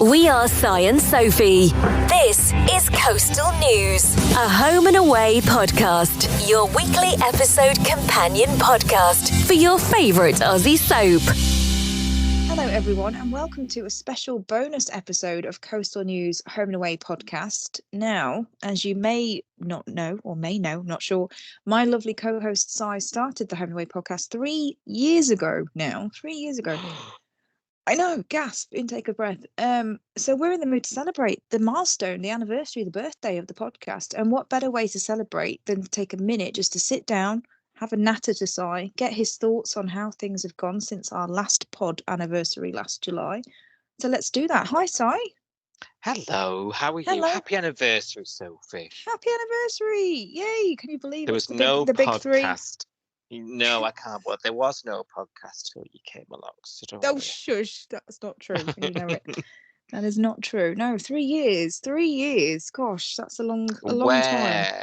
We are Si and Sophie. This is Coastal News, a home and away podcast, your weekly episode companion podcast for your favourite Aussie soap. Hello everyone and welcome to a special bonus episode of Coastal News Home and Away podcast. Now, as you may not know, or may know, not sure, my lovely co-host Si started the Home and Away podcast 3 years ago now. 3 years ago. I know, gasp, intake of breath. So we're in the mood to celebrate the milestone, the anniversary, the birthday of the podcast. And what better way to celebrate than to take a minute just to sit down, have a natter to Si, get his thoughts on how things have gone since our last pod anniversary last July. So let's do that. Hi, Si. Hello, how are you? Hello. Happy anniversary, Sophie. Happy anniversary. Yay. Can you believe There it's was no the big three? podcast. No, I can't. Well, there was no podcast till you came along. So don't Oh, worry. shush. That's not true. You know it. That is not true. No, 3 years. 3 years. Gosh, that's a long time.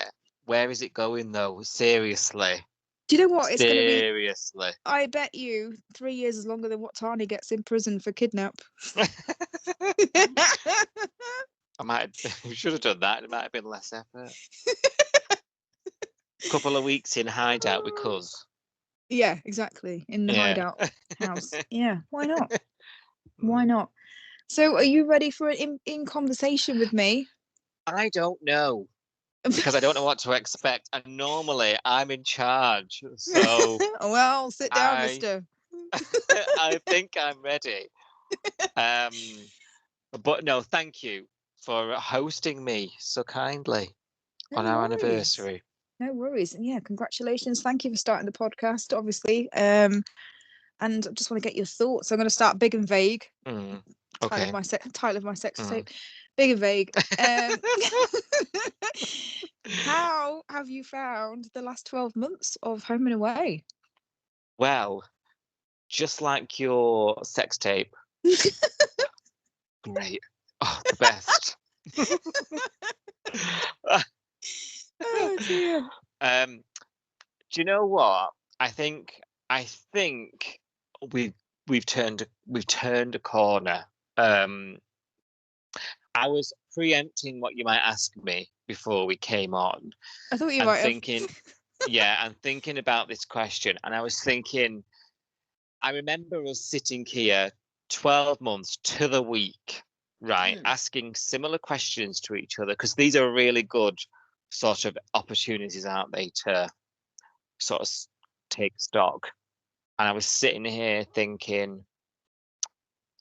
Where is it going though? Seriously. Do you know what? It's going to be. Seriously. I bet you 3 years is longer than what Tani gets in prison for kidnap. We should have done that. It might have been less effort. A couple of weeks in hideout because. Yeah, exactly. In the hideout house. Yeah, why not? Why not? So are you ready for an in conversation with me? I don't know. Because I don't know what to expect. And normally I'm in charge. So well, sit down, mister. I think I'm ready. But no, thank you for hosting me so kindly on our anniversary. No worries. And yeah, congratulations. Thank you for starting the podcast, obviously. And I just want to get your thoughts. I'm going to start big and vague. Okay. Title of my sex tape. Big and vague. How have you found the last 12 months of Home and Away? Well, just like your sex tape. Great. Oh, the best. Oh dear. Do you know what? I think we've turned a corner. I was preempting what you might ask me before we came on. I thought you might thinking, and thinking about this question, and I was thinking, I remember us sitting here 12 months to the week, right, asking similar questions to each other, because these are really good sort of opportunities, aren't they, to sort of take stock. And I was sitting here thinking,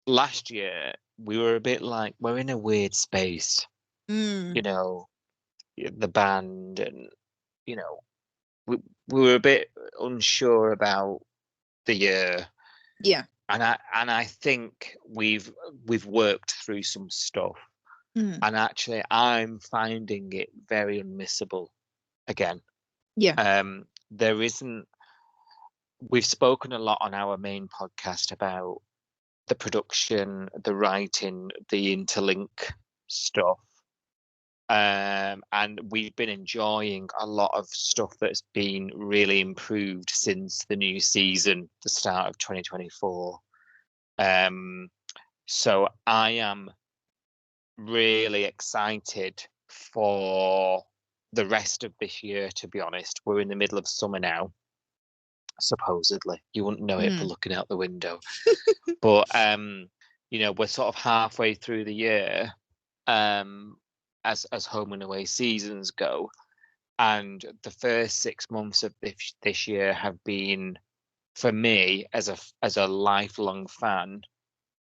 last year we were a bit like, we're in a weird space, you know, the band, and you know, we were a bit unsure about the year. And I think we've worked through some stuff. And actually I'm finding it very unmissable again. We've spoken a lot on our main podcast about the production, the writing, the interlink stuff. And we've been enjoying a lot of stuff that's been really improved since the new season, the start of 2024. So I am really excited for the rest of this year, to be honest. We're in the middle of summer now, supposedly. You wouldn't know it for looking out the window. But you know, we're sort of halfway through the year, as home and away seasons go, and the first 6 months of this year have been, for me as a lifelong fan,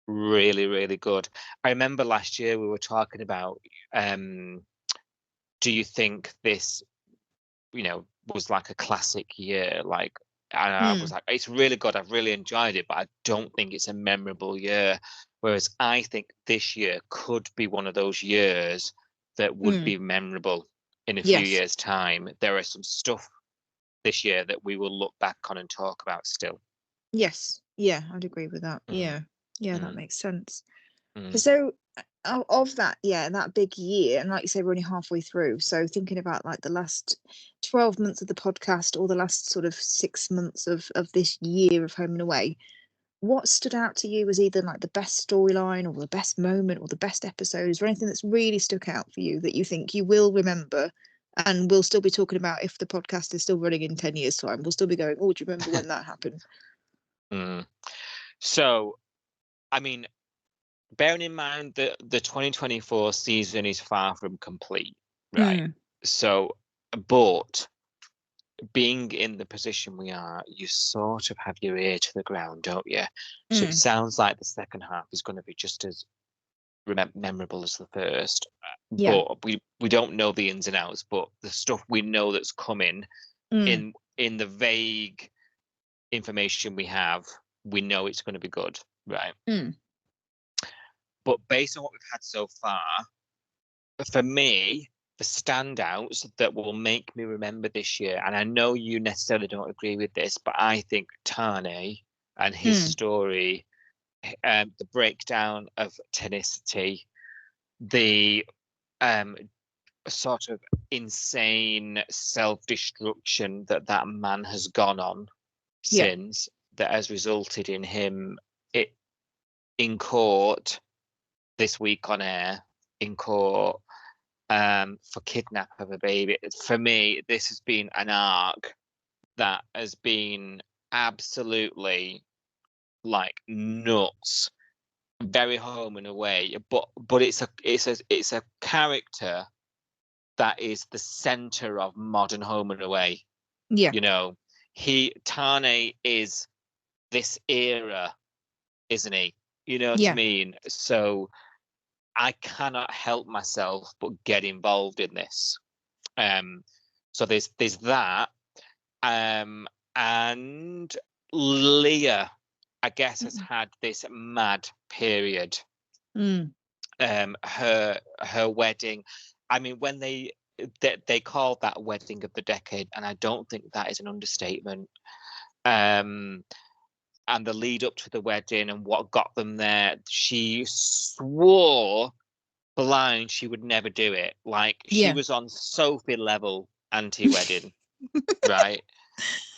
really, really good. I remember last year we were talking about, do you think this, you know, was like a classic year? Like, and I was like, it's really good, I've really enjoyed it, but I don't think it's a memorable year. Whereas I think this year could be one of those years that would be memorable in a few years' time. There are some stuff this year that we will look back on and talk about still. Yes. Yeah, I'd agree with that. Yeah, that makes sense. So of that, that big year, and like you say, we're only halfway through. So thinking about like the last 12 months of the podcast, or the last sort of 6 months of this year of Home and Away, what stood out to you as either like the best storyline or the best moment or the best episode? Is there anything that's really stuck out for you that you think you will remember and we'll still be talking about if the podcast is still running in 10 years' time? We'll still be going, oh, do you remember when that happened? So, I mean, bearing in mind that the 2024 season is far from complete, right? So, but being in the position we are, you sort of have your ear to the ground, don't you? So it sounds like the second half is going to be just as memorable as the first. But we don't know the ins and outs, but the stuff we know that's coming in the vague information we have, we know it's going to be good, right? But based on what we've had so far, for me, the standouts that will make me remember this year, and I know you necessarily don't agree with this, but I think Tane and his story, the breakdown of tenacity, the sort of insane self-destruction that man has gone on since, that has resulted in him in court this week on air, in court, for kidnap of a baby. For me, this has been an arc that has been absolutely like nuts, very home and away. But it's a character that is the center of modern home and away. Yeah, you know, Tane is this era, isn't he? You know what I mean? So I cannot help myself but get involved in this. So there's that. And Leah, I guess, has had this mad period. Her wedding. I mean, when they called that wedding of the decade, and I don't think that is an understatement. And the lead up to the wedding and what got them there, she swore blind she would never do it. Like she was on Sophie level anti-wedding, right?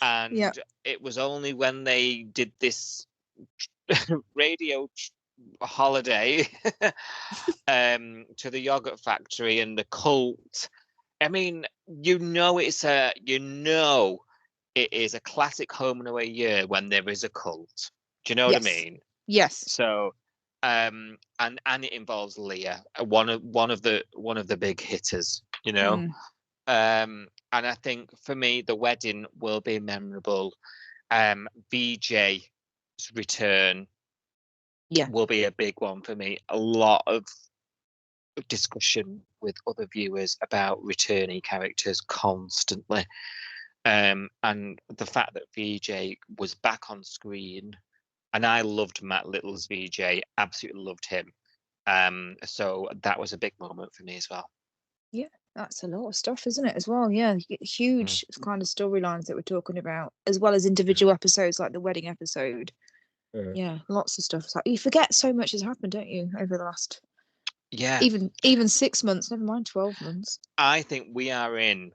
And it was only when they did this radio holiday to the yogurt factory and the cult. I mean, it is a classic home and away year when there is a cult. Do you know what I mean? Yes. So, and it involves Leah, one of the big hitters. You know, and I think for me the wedding will be memorable. VJ's return will be a big one for me. A lot of discussion with other viewers about returning characters constantly. And the fact that VJ was back on screen, and I loved Matt Little's VJ, absolutely loved him. So that was a big moment for me as well. Yeah, that's a lot of stuff, isn't it, as well? Yeah, huge kind of storylines that we're talking about, as well as individual episodes like the wedding episode. Yeah, lots of stuff. It's like, you forget so much has happened, don't you, over the last even 6 months, never mind 12 months. I think we are in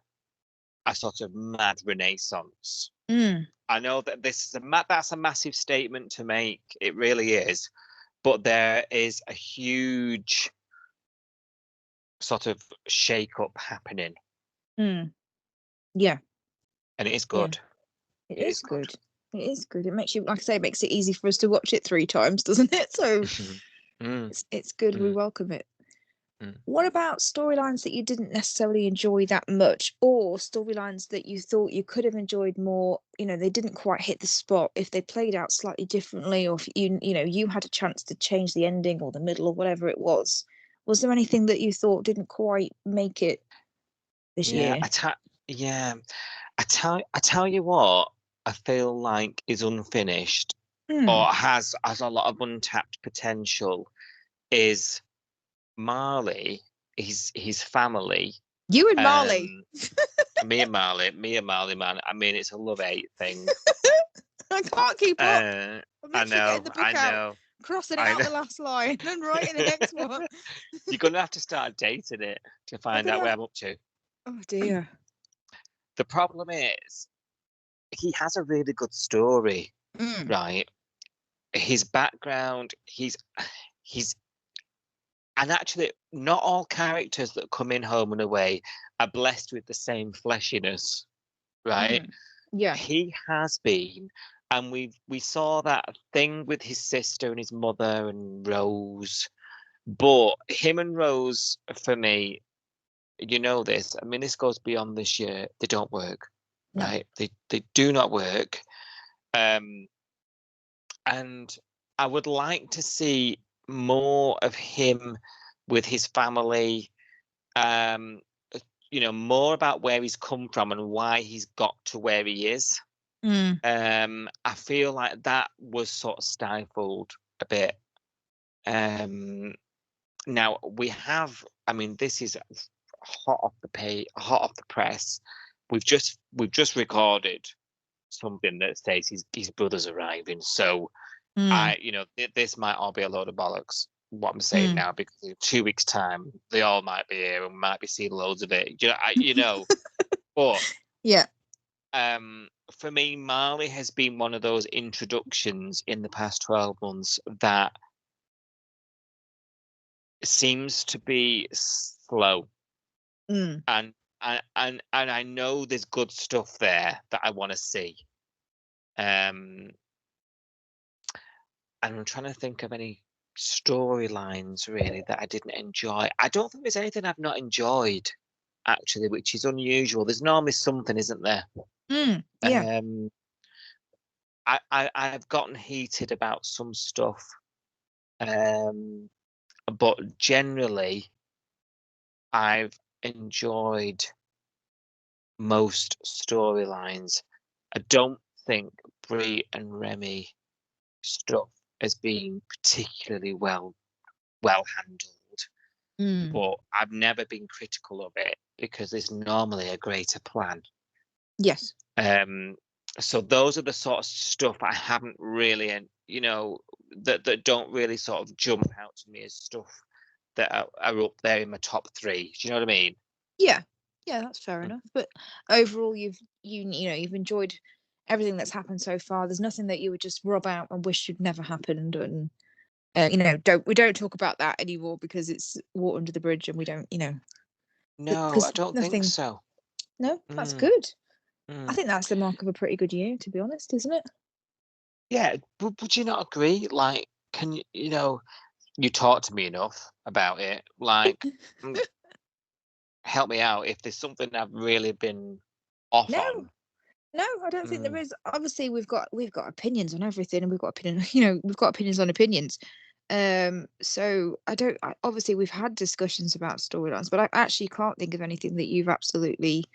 a sort of mad renaissance. I know that that's a massive statement to make. It really is. But there is a huge sort of shake-up happening. Yeah. And it is good. Yeah. It is good. It is good. It makes you, like I say, it makes it easy for us to watch it 3 times, doesn't it? So it's good. We welcome it. What about storylines that you didn't necessarily enjoy that much, or storylines that you thought you could have enjoyed more? You know, they didn't quite hit the spot. If they played out slightly differently, or if you had a chance to change the ending or the middle or whatever it was. Was there anything that you thought didn't quite make it this year? I tell you what, I feel like is unfinished or has a lot of untapped potential is Marley, his family. You and Marley. me and Marley, man. I mean, it's a love-hate thing. I can't keep up. I know. Crossing out the last line and writing the next one. You're gonna have to start dating it to find out where I'm up to. Oh dear. The problem is, he has a really good story, right? his background, he's and actually not all characters that come in Home and Away are blessed with the same fleshiness, right? Yeah. He has been, and we saw that thing with his sister and his mother and Rose, but him and Rose, for me, you know this, I mean, this goes beyond this year, they don't work, No. right? They do not work. And I would like to see more of him with his family, more about where he's come from and why he's got to where he is. I feel like that was sort of stifled a bit. Now we have, I mean, this is hot off the press. We've just recorded something that says his brother's arriving. So this might all be a load of bollocks, what I'm saying now, because in 2 weeks' time they all might be here and we might be seeing loads of it. But yeah. For me, Marley has been one of those introductions in the past 12 months that seems to be slow. And I know there's good stuff there that I want to see. And I'm trying to think of any storylines really that I didn't enjoy. I don't think there's anything I've not enjoyed, actually, which is unusual. There's normally something, isn't there? Yeah. I've gotten heated about some stuff, but generally I've enjoyed most storylines. I don't think Brie and Remy stuff has been particularly well handled, but I've never been critical of it because there's normally a greater plan. Yes. So those are the sort of stuff I haven't really, that don't really sort of jump out to me as stuff that are up there in my top 3. Do you know what I mean? Yeah, that's fair enough. But overall, you've enjoyed everything that's happened so far. There's nothing that you would just rub out and wish had never happened. And we don't talk about that anymore because it's water under the bridge, and we don't, No, I don't think so. No, that's good. I think that's the mark of a pretty good year, to be honest, isn't it? Yeah, would you not agree? Like, can you talk to me enough about it? Like, help me out if there's something I've really been off on. No, I don't think there is. Obviously, we've got opinions on everything, and we've got opinions on opinions. So obviously we've had discussions about storylines, but I actually can't think of anything that you've absolutely,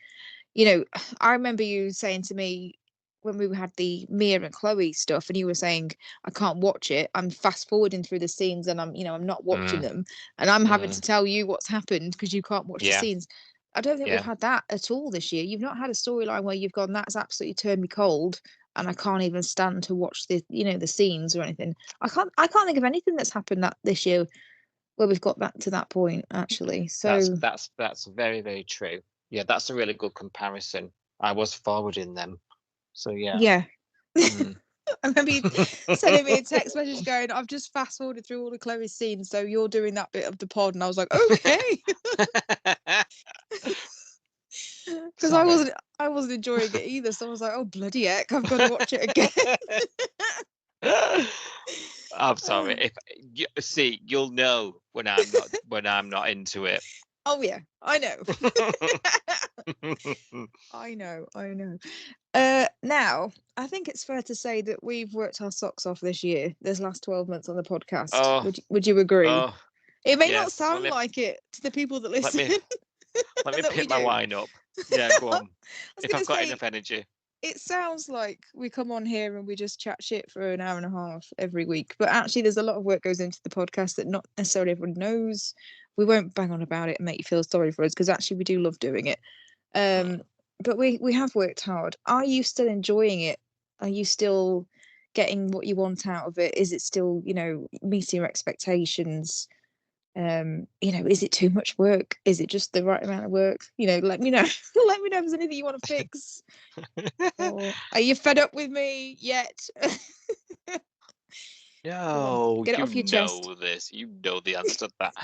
I remember you saying to me when we had the Mia and Chloe stuff, and you were saying, I can't watch it. I'm fast forwarding through the scenes and I'm not watching them, and I'm having to tell you what's happened because you can't watch the scenes. I don't think we've had that at all this year. You've not had a storyline where you've gone, that's absolutely turned me cold and I can't even stand to watch the the scenes or anything. I can't think of anything that's happened that this year where we've got that to that point, actually. So that's very, very true. Yeah, that's a really good comparison. I was forwarding them. So yeah. I remember you sending me a text message going, I've just fast forwarded through all the Chloe scenes, so you're doing that bit of the pod, and I was like, okay. Because I wasn't enjoying it either, so I was like, oh bloody heck, I've got to watch it again. I'm sorry. You'll know when I'm not into it. Oh yeah, I know. I know. Now, I think it's fair to say that we've worked our socks off this year, this last 12 months on the podcast. Oh, would you agree? It may not yes. sound like it to the people that listen. Let me pick my wine up. Yeah, go on. If I've got enough energy. It sounds like we come on here and we just chat shit for an hour and a half every week, but actually there's a lot of work goes into the podcast that not necessarily everyone knows. We won't bang on about it and make you feel sorry for us because actually we do love doing it. But we have worked hard. Are you still enjoying it? Are you still getting what you want out of it? Is it still, meeting your expectations? Is it too much work? Is it just the right amount of work? Let me know. Let me know if there's anything you want to fix. Or are you fed up with me yet? No, get it you off your chest. know this. You know the answer to that.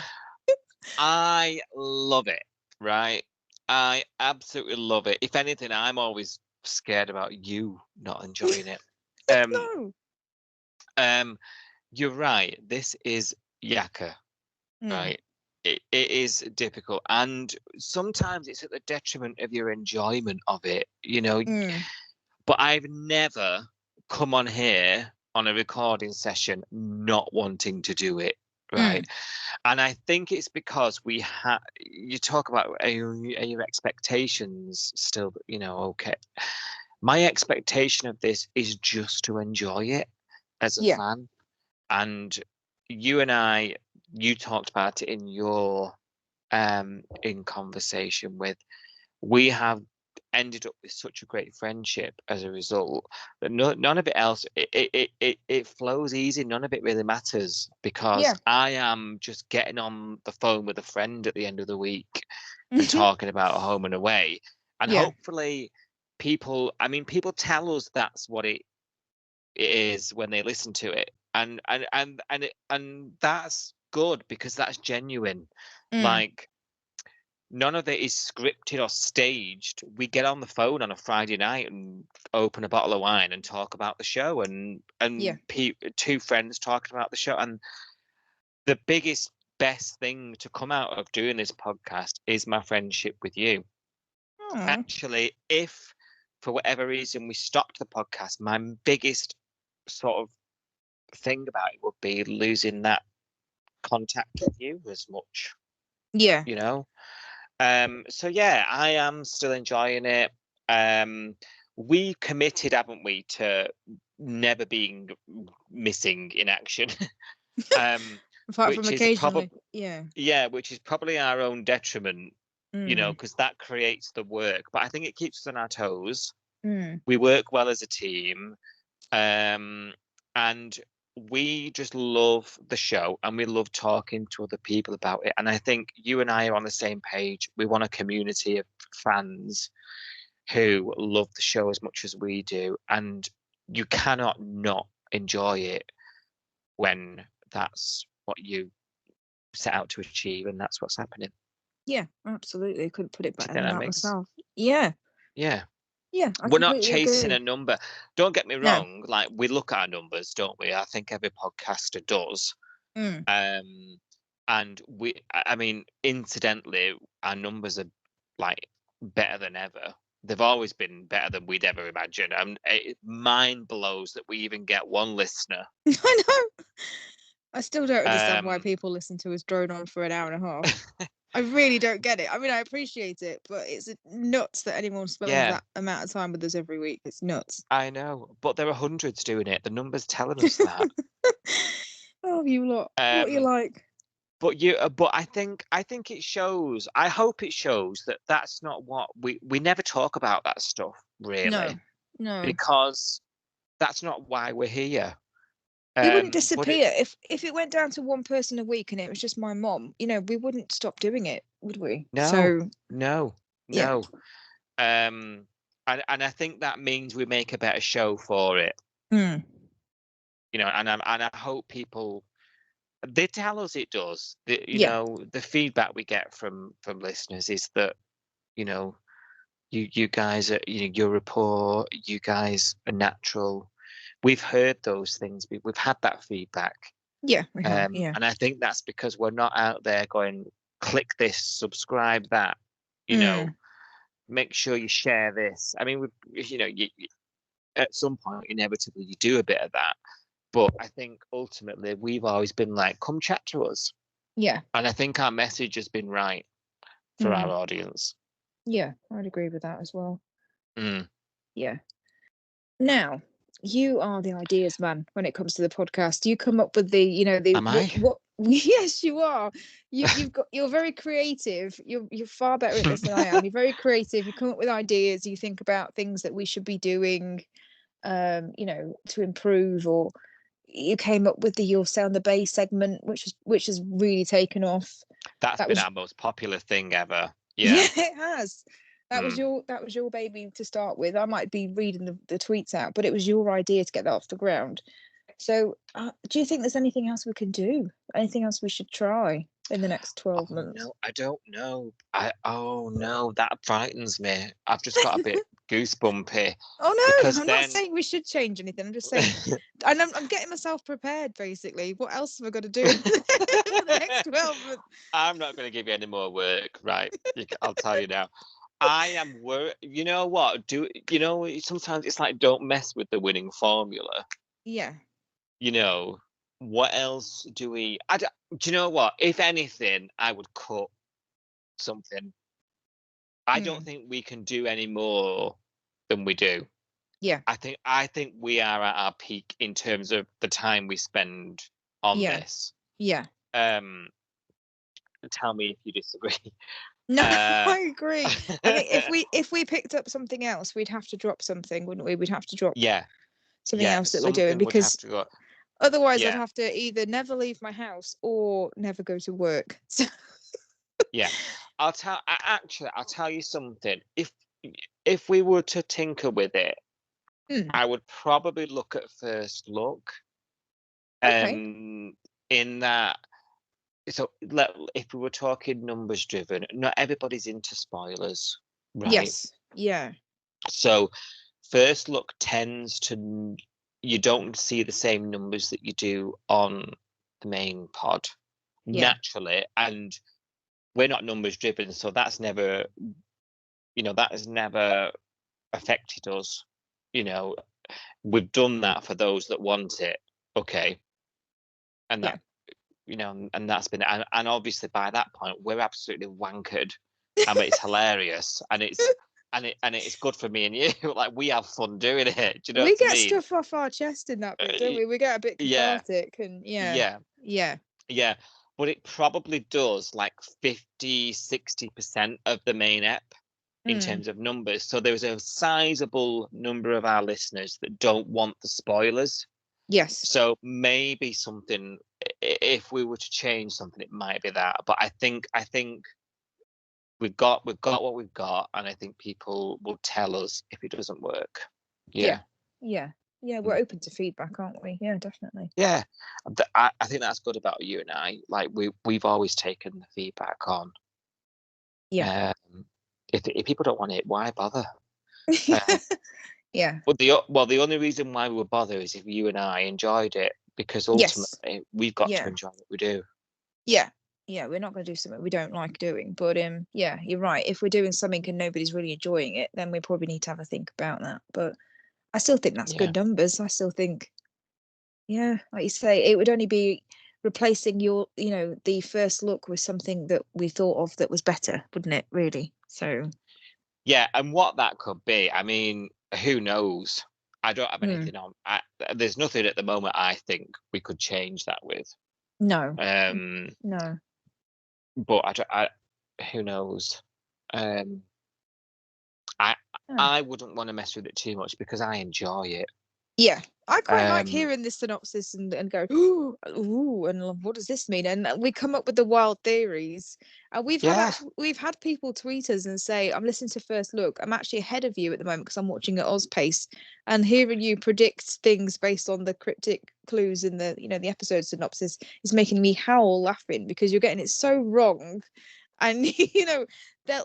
I love it, right? I absolutely love it. If anything, I'm always scared about you not enjoying it. Um, No. you're right. This is Yaka, right? It is difficult, and sometimes it's at the detriment of your enjoyment of it, you know. But I've never come on here on a recording session not wanting to do it, right? And I think it's because we have. You talk about are your expectations still, you know, okay. My expectation of this is just to enjoy it as a fan. And you and I, you talked about it in your in conversation with, we have ended up with such a great friendship as a result that none of it else, it flows easy. None of it really matters because I am just getting on the phone with a friend at the end of the week and talking about home and away. And hopefully people tell us that's what it is when they listen to it. And that's good because that's genuine. Like, none of it is scripted or staged. We get on the phone on a Friday night and open a bottle of wine and talk about the show, and two friends talking about the show. And the best thing to come out of doing this podcast is my friendship with you. Actually, if for whatever reason we stopped the podcast, my biggest sort of thing about it would be losing that contact with you as much. You know? So yeah, I am still enjoying it. We committed, haven't we, to never being missing in action. Apart from occasionally. Which is probably our own detriment, you know, because that creates the work. But I think it keeps us on our toes. We work well as a team. And we just love the show and we love talking to other people about it. And I think you and I are on the same page. We want a community of fans who love the show as much as we do. And you cannot not enjoy it when that's what you set out to achieve and that's what's happening. Yeah, absolutely. I couldn't put it better than that myself. Yeah. Yeah, we're not chasing a number. Don't get me wrong. No. Like, we look at our numbers, don't we? I think every podcaster does. And I mean, incidentally, our numbers are like better than ever. They've always been better than we'd ever imagined. It mind blows that we even get one listener. I know. I still don't understand why people listen to us drone on for an hour and a half. I really don't get it. I mean, I appreciate it, but it's nuts that anyone spends that amount of time with us every week. It's nuts. I know, but there are hundreds doing it. The numbers telling us that. Oh, you lot. What you like? But I think it shows. I hope it shows that that's not what we never talk about that stuff, really. No. Because that's not why we're here. We wouldn't disappear if it went down to one person a week and it was just my mom. You know, we wouldn't stop doing it, would we? No. And I think that means we make a better show for it. You know, and I hope people, they tell us it does. You know, the feedback we get from listeners is that, you know, you guys are, you know, your rapport, you guys are natural. We've heard those things. We've had that feedback. Yeah, we have, And I think that's because we're not out there going, click this, subscribe that, you know, make sure you share this. I mean, you know, at some point, inevitably, you do a bit of that. But I think ultimately, we've always been like, come chat to us. Yeah. And I think our message has been right for our audience. Yeah, I'd agree with that as well. Yeah. Now, you are the ideas man when it comes to the podcast. You come up with the, you know, the Am I? what yes, you are. You're very creative. You're far better at this than I am. You're very creative. You come up with ideas. You think about things that we should be doing, you know, to improve. Or you came up with the "You'll Sound the Bass" segment, which has really taken off. That was our most popular thing ever. Yeah, it has. That was your baby to start with. I might be reading the tweets out, but it was your idea to get that off the ground. So, do you think there's anything else we can do? Anything else we should try in the next 12 Oh months? no, I don't know. Oh no, that frightens me. I've just got a bit goosebumpy Oh no, because I'm not then saying we should change anything. I'm just saying, and I'm getting myself prepared. Basically, what else have I got to do for the next 12 months? I'm not going to give you any more work, right? I'll tell you now. I am worried. You know what? Sometimes it's like don't mess with the winning formula. Yeah. You know, what else do we? Do you know what? If anything, I would cut something. I don't think we can do any more than we do. Yeah. I think we are at our peak in terms of the time we spend on this. Yeah. Tell me if you disagree. No, I agree. I think if we picked up something else, we'd have to drop something, wouldn't we? We'd have to drop something else that we're doing, because otherwise I'd have to either never leave my house or never go to work. So yeah, I'll tell you something. If we were to tinker with it, I would probably look at First Look. In that, so if we were talking numbers driven, not everybody's into spoilers, right? Yes. Yeah. So First Look tends to, you don't see the same numbers that you do on the main pod naturally, and we're not numbers driven, so that's never, that has never affected us. We've done that for those that want it, okay, and that and that's been, and obviously by that point we're absolutely wankered. I mean, it's hilarious, and it's good for me and you. Like, we have fun doing it. Do you know We what I get mean? stuff off our chest in that bit, don't we? We get a bit cathartic, and yeah. But it probably does like 50-60% of the main ep in terms of numbers. So there's a sizable number of our listeners that don't want the spoilers. Yes. So maybe something, if we were to change something, it might be that. But I think we've got what we've got, and I think people will tell us if it doesn't work. Yeah. We're open to feedback, aren't we? Yeah, definitely. Yeah, I think that's good about you and I. Like, we've always taken the feedback on. Yeah. If people don't want it, why bother? Yeah. But the only reason why we would bother is if you and I enjoyed it, because ultimately we've got to enjoy what we do. Yeah. Yeah, we're not going to do something we don't like doing. But yeah, you're right. If we're doing something and nobody's really enjoying it, then we probably need to have a think about that. But I still think that's good numbers. I still think, like you say, it would only be replacing the First Look with something that we thought of that was better, wouldn't it, really? So yeah, and what that could be, I mean, who knows? I don't have anything on. There's nothing at the moment I think we could change that with. No. No. But who knows? I wouldn't want to mess with it too much because I enjoy it. Yeah, I quite like hearing this synopsis and go, ooh, and what does this mean? And we come up with the wild theories. And we've had people tweet us and say, I'm listening to First Look. I'm actually ahead of you at the moment because I'm watching at Ozpace, and hearing you predict things based on the cryptic clues in the the episode synopsis is making me howl laughing, because you're getting it so wrong. And because they're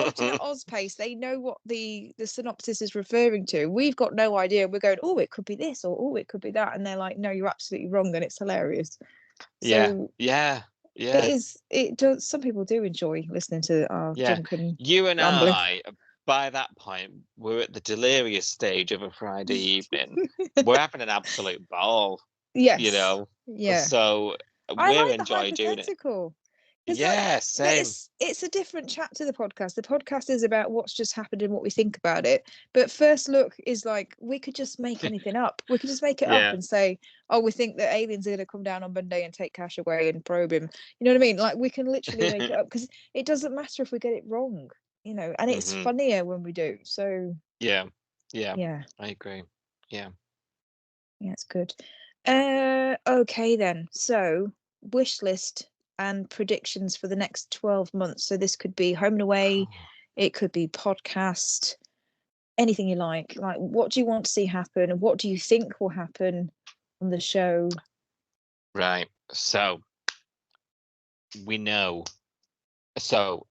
watching at Ozpace, they know what the synopsis is referring to. We've got no idea. We're going, oh, it could be this, or oh, it could be that, and they're like, no, you're absolutely wrong, and it's hilarious. So it does. Some people do enjoy listening to our drunken you and rambling. I, by that point, we're at the delirious stage of a Friday evening. We're having an absolute ball. Yes. So we're enjoying doing it. Yeah, same. It's a different chapter to the podcast. The podcast is about what's just happened and what we think about it. But First Look is like, we could just make anything up. We could just make it up and say, oh, we think that aliens are going to come down on Monday and take Cash away and probe him. You know what I mean? Like, we can literally make it up, because it doesn't matter if we get it wrong, and it's funnier when we do. So yeah, I agree. Yeah, it's good. Okay then. So wish list and predictions for the next 12 months. So this could be Home and Away, it could be podcast, anything you like. Like, what do you want to see happen, and what do you think will happen? on the show. Right. So we know. So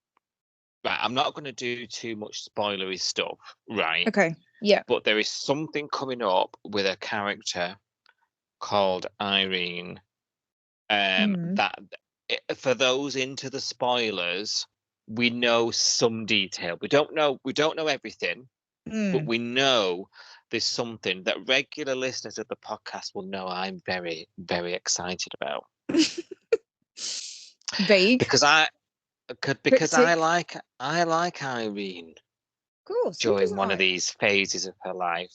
right, I'm not going to do too much spoilery stuff, right? Okay. Yeah. But there is something coming up with a character called Irene. That for those into the spoilers, we know some detail. We don't know everything, but we know there's something that regular listeners of the podcast will know I'm very, very excited about. Vague. Because I like Irene. Of course, During one of these phases of her life.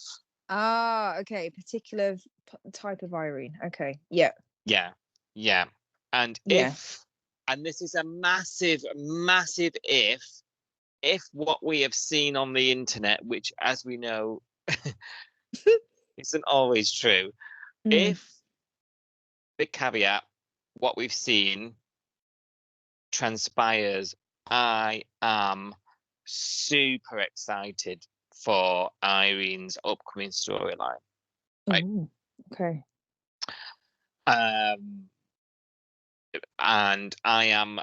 Okay, particular type of Irene. Okay, yeah. Yeah. And and this is a massive, massive if what we have seen on the internet, which as we know isn't always true, if the caveat, what we've seen transpires, I am super excited for Irene's upcoming storyline. Right. Ooh, okay. And I am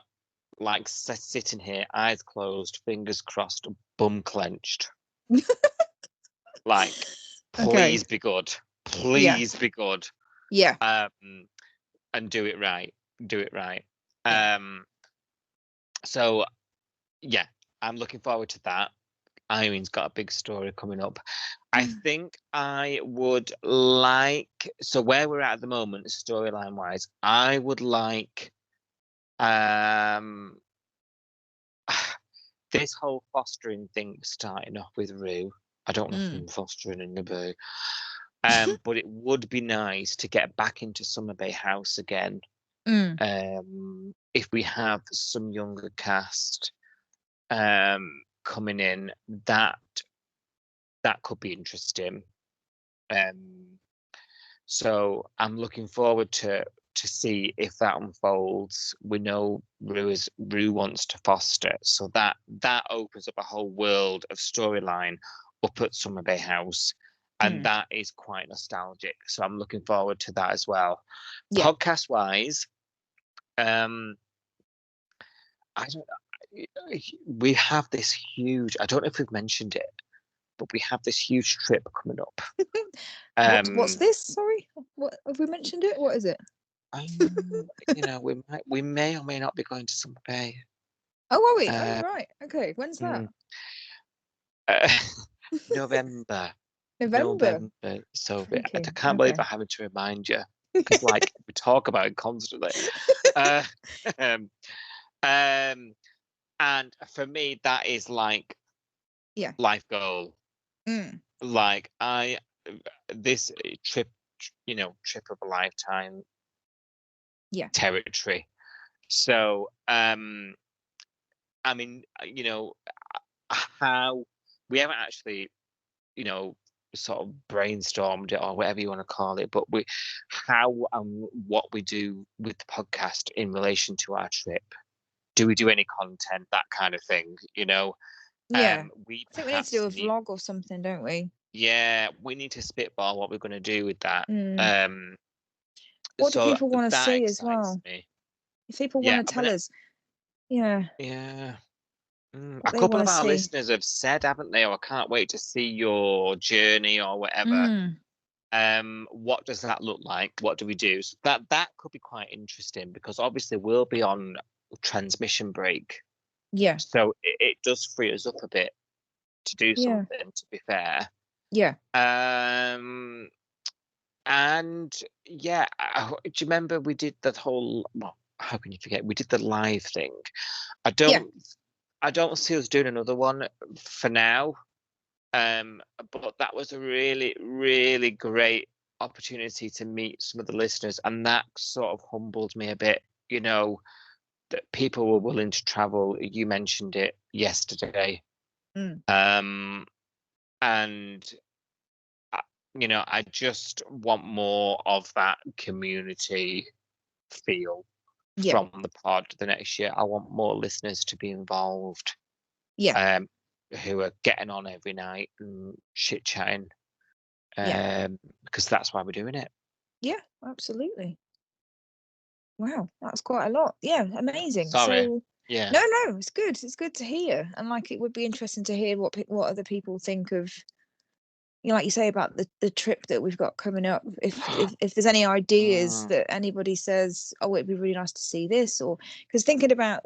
like sitting here, eyes closed, fingers crossed, bum clenched. Like, please be good. Please be good. Yeah. And do it right. Do it right. So yeah, I'm looking forward to that. Irene's got a big story coming up. I think I would like, so where we're at the moment, storyline wise, I would like this whole fostering thing starting off with Rue. I don't know if I'm fostering in the Boo. But it would be nice to get back into Summer Bay House again. If we have some younger cast coming in, that could be interesting. So I'm looking forward to see if that unfolds. We know Rue wants to foster, so that opens up a whole world of storyline up at Summer Bay House, and that is quite nostalgic. So I'm looking forward to that as well. Yeah. Podcast wise, we have this huge. I don't know if we've mentioned it, but we have this huge trip coming up. What's this? Sorry, what have we mentioned it? What is it? We may or may not be going to Summer Bay. Oh, are we? Right. Okay. When's that? November. So okay. I can't believe I'm having to remind you, because like we talk about it constantly. And for me, that is like life goal. Like this trip, trip of a lifetime. Territory. So I mean, how we haven't actually, sort of brainstormed it or whatever you want to call it, but what we do with the podcast in relation to our trip. Do we do any content, that kind of thing, Yeah. I think we need to do a vlog or something, don't we? Yeah, we need to spitball what we're going to do with that. What do people want to see as well? If people want to tell us, a couple of our listeners have said, haven't they? I can't wait to see your journey or whatever. What does that look like? What do we do? So that could be quite interesting, because obviously we'll be on transmission break. Yeah. So it does free us up a bit to do something, to be fair. Yeah. And do you remember we did that whole, well, how can you forget? We did the live thing. I don't see us doing another one for now. But that was a really, really great opportunity to meet some of the listeners, and that sort of humbled me a bit, that people were willing to travel. You mentioned it yesterday. And I just want more of that community feel from the pod the next year. I want more listeners to be involved. Who are getting on every night and chit chatting. Because that's why we're doing it. Yeah, absolutely. Wow, that's quite a lot. Yeah, amazing. Sorry. So, Yeah. no, it's good. It's good to hear, and like it would be interesting to hear what other people think of. Like you say about the trip that we've got coming up. If there's any ideas that anybody says, oh, it'd be really nice to see this, or because thinking about,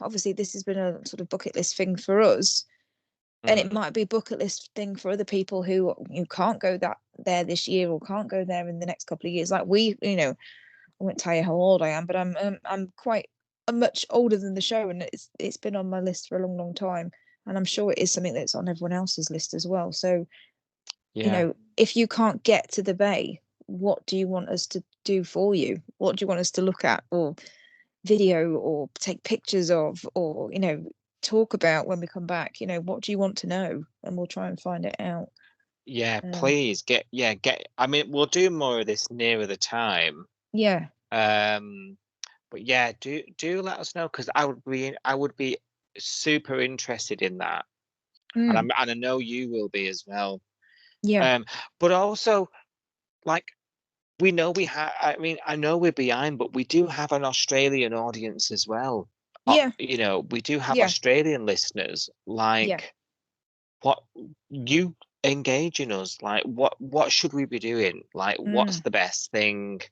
obviously this has been a sort of bucket list thing for us, and it might be a bucket list thing for other people who can't go there this year or can't go there in the next couple of years. Like we, I won't tell you how old I am, but I'm much older than the show, and it's been on my list for a long time, and I'm sure it is something that's on everyone else's list as well. So, if you can't get to the bay, what do you want us to do for you? What do you want us to look at, or video, or take pictures of, or talk about when we come back? What do you want to know, and we'll try and find it out. Yeah, please get. I mean, we'll do more of this nearer the time. Yeah. But yeah, do let us know, because I would be super interested in that, and I know you will be as well. Yeah. But also, like, we know we have. I mean, I know we're behind, but we do have an Australian audience as well. Yeah. We do have Australian listeners. Like, what you engage in us? Like, what should we be doing? Like, what's the best thing?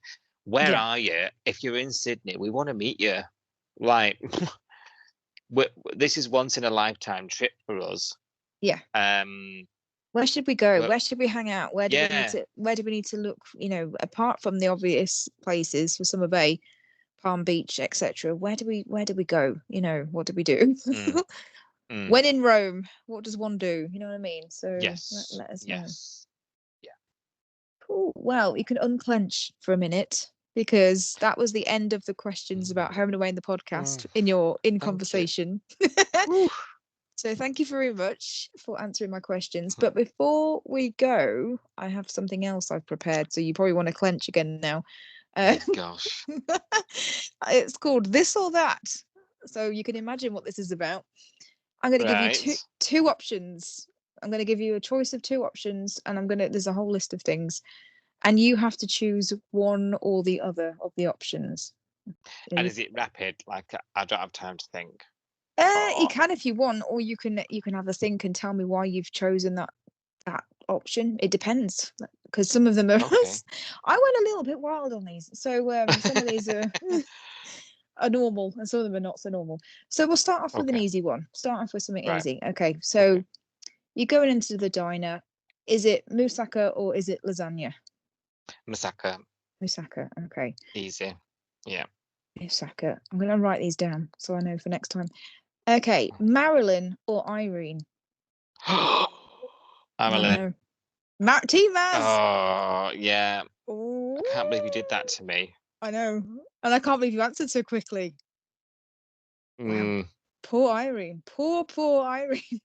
Where are you? If you're in Sydney, we want to meet you. Like, this is once in a lifetime trip for us. Yeah. Where should we go? Where should we hang out? Where do we need to look? Apart from the obvious places for Summer Bay, Palm Beach, etc. Where do we go? What do we do? When in Rome, what does one do? You know what I mean? So let us know. Yes. Yeah. Cool. Well, you can unclench for a minute, because that was the end of the questions about Home and Away in the podcast in conversation. So thank you very much for answering my questions. But before we go, I have something else I've prepared. So you probably want to clench again now. Gosh. It's called This or That. So you can imagine what this is about. I'm going to give you two options. I'm going to give you a choice of two options, and there's a whole list of things, and you have to choose one or the other of the options. And is it rapid? Like, I don't have time to think. You can if you want, or you can have a think and tell me why you've chosen that option. It depends, because some of them are. Okay. I went a little bit wild on these, so some of these are normal, and some of them are not so normal. So we'll start off with an easy one. Start off with something easy. Okay, so you're going into the diner. Is it moussaka or is it lasagna? Moussaka. Moussaka. Okay. Easy. Yeah. Moussaka. I'm going to write these down so I know for next time. Okay, Marilyn or Irene? Marilyn. Team Maz. Oh, yeah. I can't believe you did that to me. I know. And I can't believe you answered so quickly. Wow. Poor Irene. Poor Irene.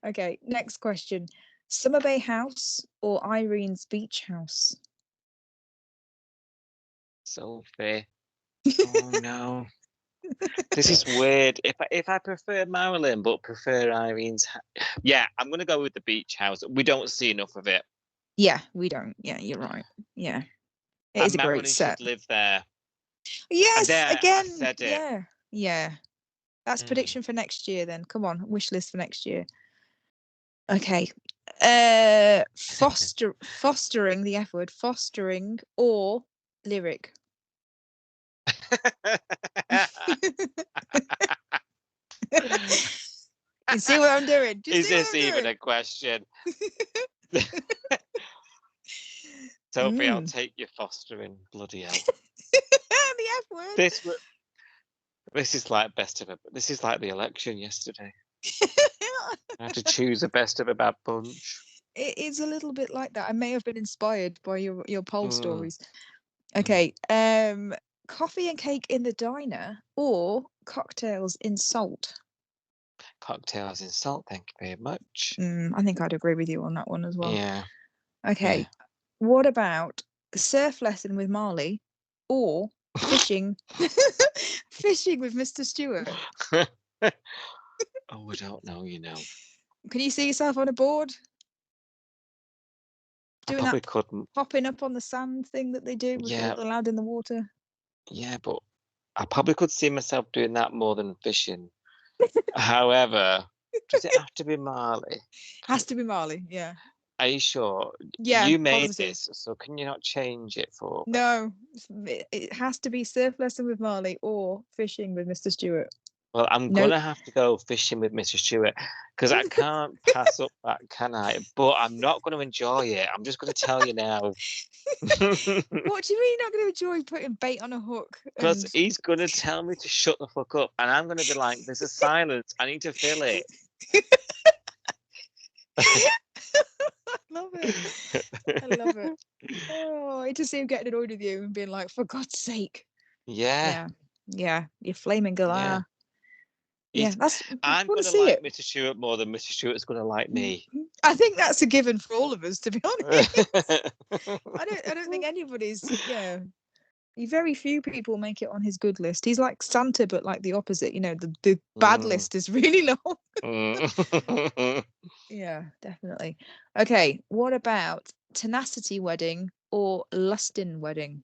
Okay, next question. Summer Bay House or Irene's beach house? Sophie. Oh, no. This is weird. If I prefer Marilyn but prefer Irene's, I'm gonna go with the beach house. We don't see enough of it. Yeah, we don't. Yeah, you're right. Yeah, it is a great set. Should live there. Yes, again. I said it. Yeah. That's prediction for next year. Then come on, wish list for next year. Okay, fostering the F word, fostering or lyric. You see what I'm doing? Is this even a question? Sophie, I'll take your fostering. Bloody hell. The F word. This is like this is like the election yesterday. I had to choose the best of a bad bunch. It is a little bit like that. I may have been inspired by your poll stories. Okay. Coffee and cake in the diner or cocktails in Salt? Cocktails in Salt, thank you very much. I think I'd agree with you on that one as well. Yeah. Okay. Yeah. What about surf lesson with Marley or fishing fishing with Mr. Stewart? Oh, I don't know, Can you see yourself on a board? I doing probably that couldn't. popping up on the sand thing that they do before Yeah, they're allowed in the water. yeah, but I probably could see myself doing that more than fishing. However, does it have to be Marley? Has to be Marley, yeah. Are you sure? Yeah, You made positive. this, so can you not change it for me? No, it has to be surf lesson with Marley or fishing with Mr. Stewart. Well, I'm No, gonna have to go fishing with Mr. Stewart because I can't pass up that, can I? But I'm not going to enjoy it. I'm just going to tell you now. what do you mean you're not going to enjoy putting bait on a hook? Because And he's going to tell me to shut the fuck up, and I'm going to be like, "There's a silence. I need to fill it." I love it. I love it. Oh, I just see him getting annoyed with you and being like, "For God's sake!" Yeah, Yeah, you're flaming galah. yeah. Yeah, He's, that's. I'm Want going to to see like it? Mr. Stewart more than Mr. Stewart's going to like me. I think that's a given for all of us, to be honest. I don't think anybody's. Yeah, very few people make it on his good list. He's like Santa, but like the opposite. You know, the bad Mm. list is really long. Mm. Yeah, definitely. Okay, what about Tenacity Wedding or Lustin Wedding?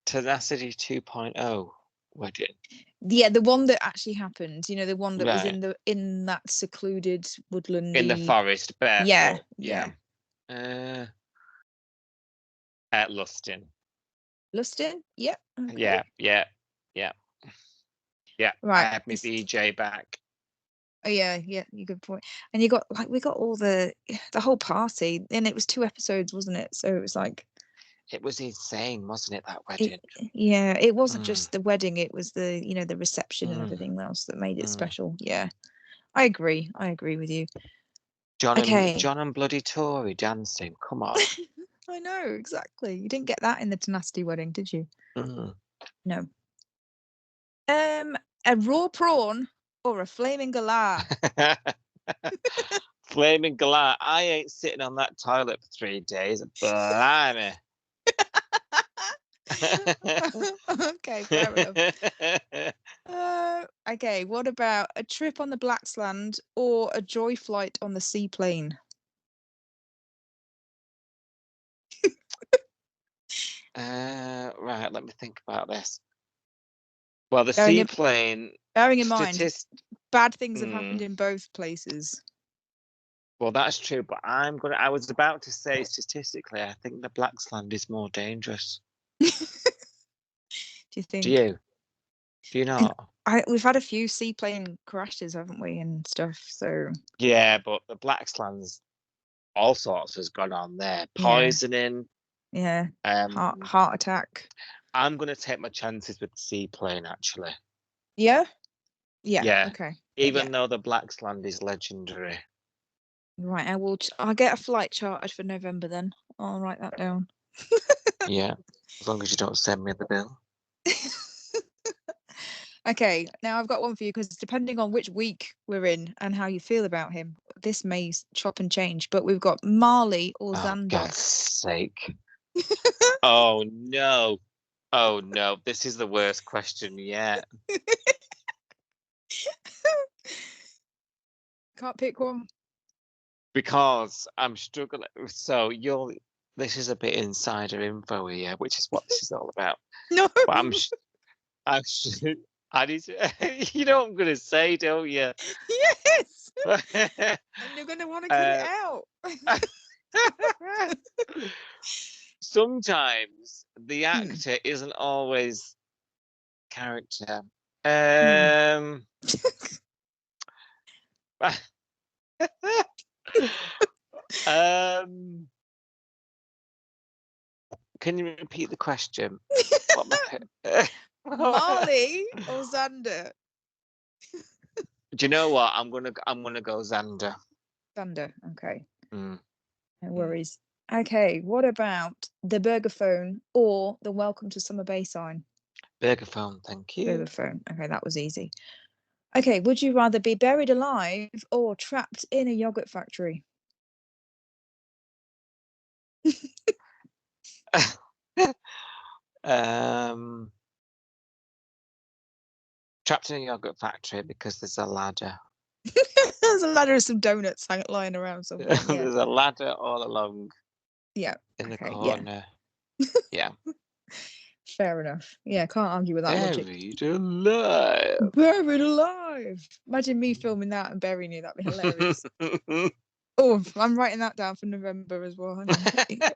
Tenacity 2.0 wedding. Yeah, the one that actually happened. You know, the one that was Right. in that secluded woodlandy. In the forest, Yeah, barefoot. yeah. At Lustin. Lustin? Yep. Okay. Yeah, yeah, yeah, yeah. I Right. had my BJ back. Oh yeah, yeah, you good point. And you got like we got all the whole party, and it was 2 episodes, wasn't it? So it was like It was insane, wasn't it, that it, wedding? yeah, it wasn't Mm, just the wedding, it was the reception and mm, everything else that made it mm. special. Yeah. I agree. I agree with you. John Okay. and bloody Tory dancing. Come on. I know, exactly. You didn't get that in the Tenacity Wedding, did you? Mm. No. A raw prawn or a flaming galah? Flaming glad. I ain't sitting on that toilet for 3 days. Blimey. Okay, fair enough. Okay, what about a trip on the Blacksland or a joy flight on the seaplane? Right, let me think about this. Well, the Bearing in, seaplane bearing in mind, statist. bad things have happened in both places. Well, that's true, but I was about to say statistically, I think the Blacksland is more dangerous. Do you Do think? you? Do you not? We've had a few seaplane crashes, haven't we, and stuff. So Yeah, but the Blacksland's all sorts has gone on there. yeah, Poisoning. yeah, Um, heart attack. I'm gonna take my chances with the seaplane, actually. Yeah, yeah. Yeah, Okay. even Yeah. though the Blacksland is legendary. Right. I'll get a flight chartered for November then. I'll write that down. Yeah, as long as you don't send me the bill. Okay, now I've got one for you because depending on which week we're in and how you feel about him, this may chop and change. But we've got Marley or Oh, Xander. God's sake. Oh, no. Oh, no. This is the worst question yet. Can't pick one. Because I'm struggling. So this is a bit insider info here, which is what this is all about. No. But I need to, you know what I'm going to say, don't you? Yes. And you're going to want to cut it out. Sometimes the actor isn't always character. Can you repeat the question? Marley or Xander? Do you know what? I'm gonna go Xander. Xander. Okay. Mm. No worries. Okay. What about the burger phone or the welcome to Summer Bay sign? Burger phone, thank you. Burger phone. Okay, that was easy. Okay, would you rather be buried alive or trapped in a yogurt factory? Trapped in a yogurt factory because there's a ladder. There's a ladder of some donuts lying around somewhere. Yeah. There's a ladder all along Yeah. in the Okay, yeah. corner. Yeah. Fair enough. Yeah, can't argue with that logic. Buried alive. Buried alive. Imagine me filming that and burying you. That'd be hilarious. Oh, I'm writing that down for November as well. Hang on.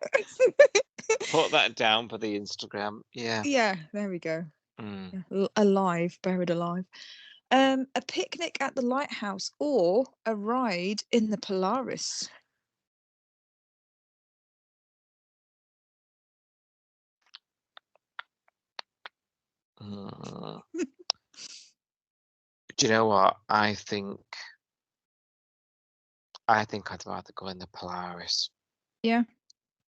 Put that down for the Instagram. Yeah. Yeah, there we go. Mm. Yeah, alive, buried alive. A picnic at the lighthouse or a ride in the Polaris. Mm. Do you know what? I think I'd rather go in the Polaris. Yeah.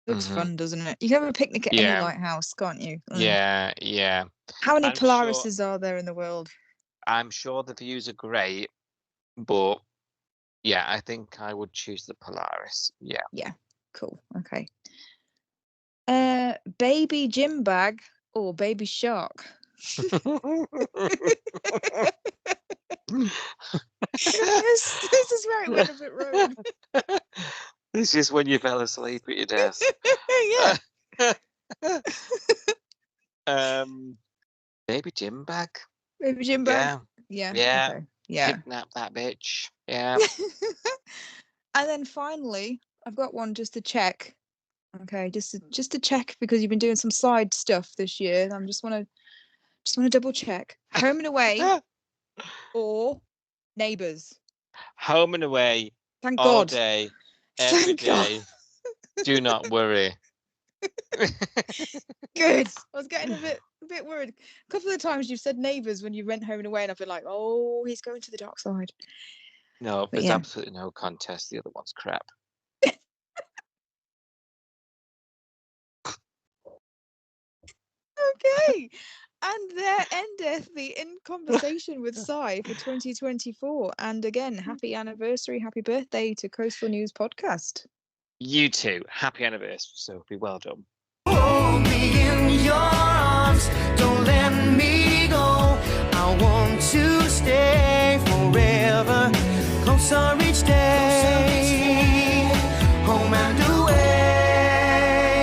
Looks fun, doesn't it? You can have a picnic at any lighthouse, can't you? Yeah, yeah. How many I'm sure- Polarises are there in the world? I'm sure the views are great, but yeah, I think I would choose the Polaris. Yeah. Yeah, cool. Okay. Baby gym bag or baby shark? This is where it went a bit rogue. This is when you fell asleep at your desk. Yeah. Baby gym bag. Baby gym bag. Yeah. Yeah. Okay. Yeah. Kidnap that bitch. Yeah. And then finally, I've got one just to check. Okay, just to check because you've been doing some side stuff this year. And I just want to double check. Home and Away or Neighbours? Home and Away. Thank all God. day, every Thank God. day. Do not worry. Good. I was getting a bit worried. A couple of times you've said Neighbours when you went Home and Away, and I've been like, oh, he's going to the dark side. No, But there's yeah. absolutely no contest. The other one's crap. Okay. And there endeth the In Conversation with Si for 2024. And again, happy anniversary, happy birthday to Coastal News Podcast. You too. Happy anniversary, Sophie. Well done.